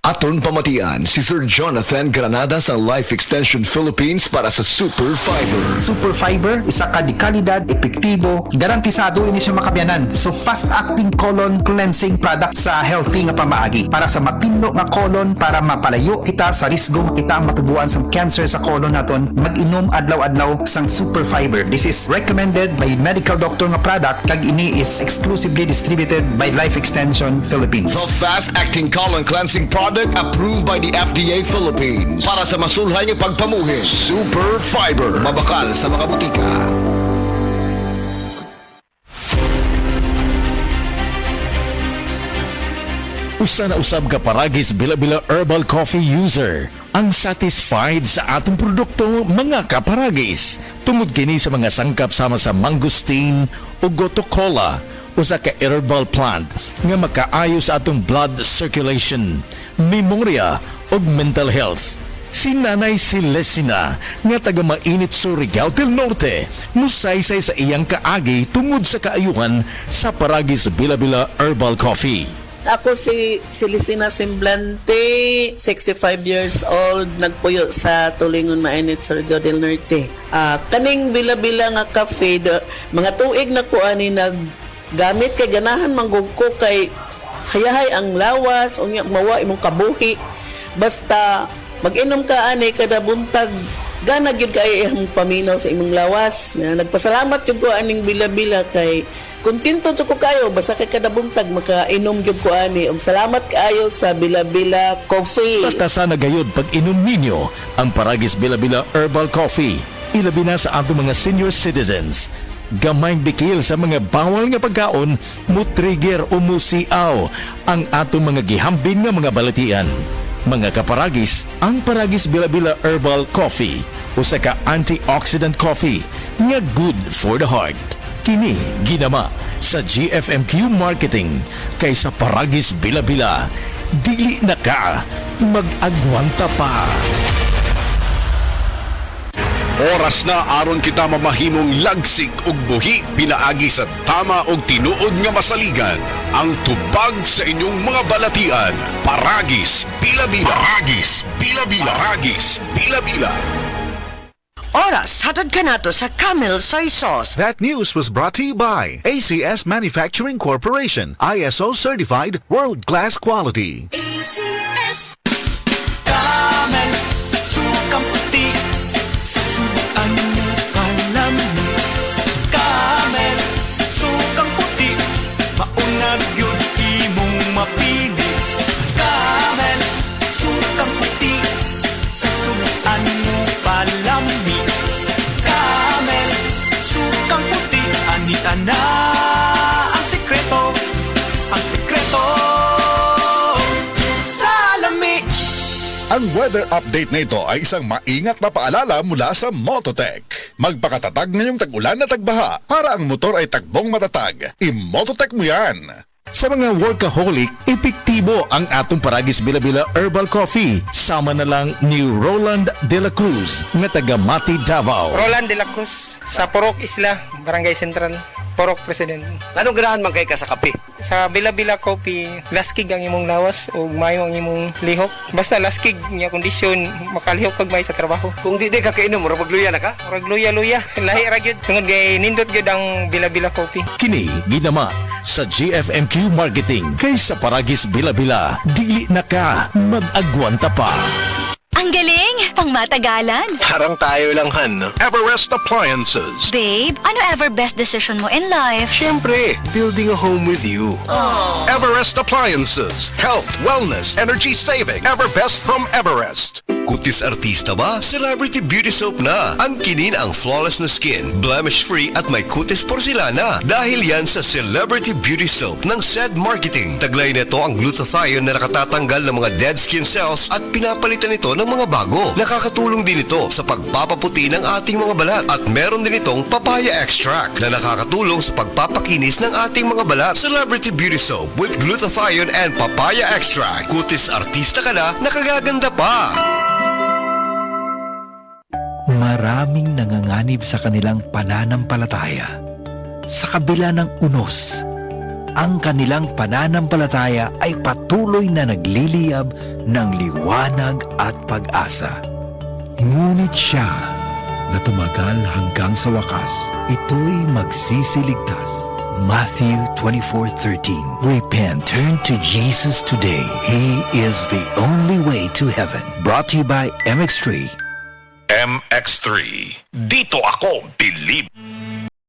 Aton pamatian si Sir Jonathan Granada sa Life Extension Philippines para sa Super Fiber. Super Fiber, isa ka di kalidad, epektibo, garantisado ini siya makabiyanan. So fast-acting colon cleansing product sa healthy nga pamaagi para sa mapinno nga colon para mapalayo kita sa risgo kita matubuan sa cancer sa colon naton. Mag-inom adlaw-adlaw sang Super Fiber. This is recommended by medical doctor nga product kag ini is exclusively distributed by Life Extension Philippines. The fast-acting colon cleansing product approved by the FDA Philippines para sa masulhay ng pagpamuhin. Super Fiber, mabakal sa mga butika. Usa na usab ka paragis bila-bila herbal coffee user ang satisfied sa atong produkto mga kaparagis. Tungod kini sa mga sangkap sama sa mangosteen o goto cola, usa ka herbal plant nga makaayo sa atong blood circulation, memorya ug mental health. Si Nanay Celestina nga taga Mainit Surigao del Norte musaysay sa iyang kaagi tungod sa kaayuhan sa paragis bila-bila herbal coffee. Ako si Celestina Semblante, 65 years old, nagpuyo sa Tulingon Mainit, Surigao del Norte. Kaning bila-bila nga cafe, mga tuig na ko ani naggamit kay ganahan manggugko kay hayahay ang lawas, unya mawa imong kabuhi. Basta mag-inom ka ani kada buntag, gana gyud kay imong paminaw sa imong lawas. Nagpasalamat jud ko aning bila-bila kay kontento jud ko kayo basta kay kada buntag makainom jud ko ani. Salamat kaayo sa bila-bila coffee. Tatasa na gayud pag inom ninyo ang paragis bila-bila herbal coffee. Ilabi na sa atong mga senior citizens. Gamayng bikil sa mga bawal nga pagkaon, mo-trigger o musiaw ang atong mga gihambing nga mga balatian. Mga kaparagis, ang paragis bila-bila herbal coffee usa ka antioxidant coffee nga good for the heart. Kini ginama sa GFMQ Marketing kaysa paragis bila-bila. Dili na ka mag-agwanta pa. Oras na aron kita mamahimong lagsig ug buhi pinaagi sa tama ug tinuod nga masaligan. Ang tubag sa inyong mga balatian. Paragis Bila-bila. Paragis Bila-bila. Paragis Bila-bila. Oras, hatod ka na to sa Camel Soy Sauce. That news was brought to you by ACS Manufacturing Corporation, ISO certified world-class quality. ACS Camel, sukang puti sa subuan mo palami. Camel, sukang puti, maunag yun imong mapili. Camel, sukang puti sa subuan mo palami. Camel, sukang puti, anita na ang sekreto, ang sekreto sa lami. Ang weather update na ito ay isang maingat na paalala mula sa Mototech. Magpakatatag ngayong tag-ulan na tagbaha para ang motor ay tagbong matatag. I-Mototech mo yan! Sa mga workaholic, epektibo ang atong paragis bila-bila herbal coffee. Sama na lang ni Roland De La Cruz nga taga Mati, Davao. Roland De La Cruz, sa Porok Isla, Barangay Central, Porok President. Anong ganahan man kay ka sa kape? Sa Bila-Bila Coffee, laskig ang imong lawas o mayo ang imong lihok. Basta laskig niya kondisyon, makalihok kag may sa trabaho. Kung di ka kainom, mura magluya na ka? Murag luya-luya, lahi ra gyud. Tungod kay nindot gyud ang Bila-Bila Coffee. Kini ginama sa GFMQ Marketing kaysa paragis bila-bila. Dili na ka mag-agwanta pa. Ang galing! Pang matagalan! Parang tayo lang, Han. Everest Appliances. Babe, ano ever best decision mo in life? Siyempre, building a home with you. Everest Appliances. Health, wellness, energy saving. Everbest from Everest. Kutis artista ba? Celebrity Beauty Soap na. Ang kinin ang flawless na skin, blemish-free at may kutis porcelana. Dahil yan sa Celebrity Beauty Soap ng SED Marketing. Taglay nito ang glutathione na nakatatanggal ng mga dead skin cells at pinapalitan ito ng mga bago. Nakakatulong din ito sa pagpapaputi ng ating mga balat. At meron din itong papaya extract na nakakatulong sa pagpapakinis ng ating mga balat. Celebrity Beauty Soap with glutathione and papaya extract. Kutis artista ka na, nakagaganda pa. Maraming nanganganib sa kanilang pananampalataya. Sa kabila ng unos, ang kanilang pananampalataya ay patuloy na nagliliyab ng liwanag at pag-asa. Ngunit siya na tumagal hanggang sa wakas, ito'y magsisiligtas. Matthew 24:13. Repent, turn to Jesus today. He is the only way to heaven. Brought to you by MX3. MX3. Dito ako, believe.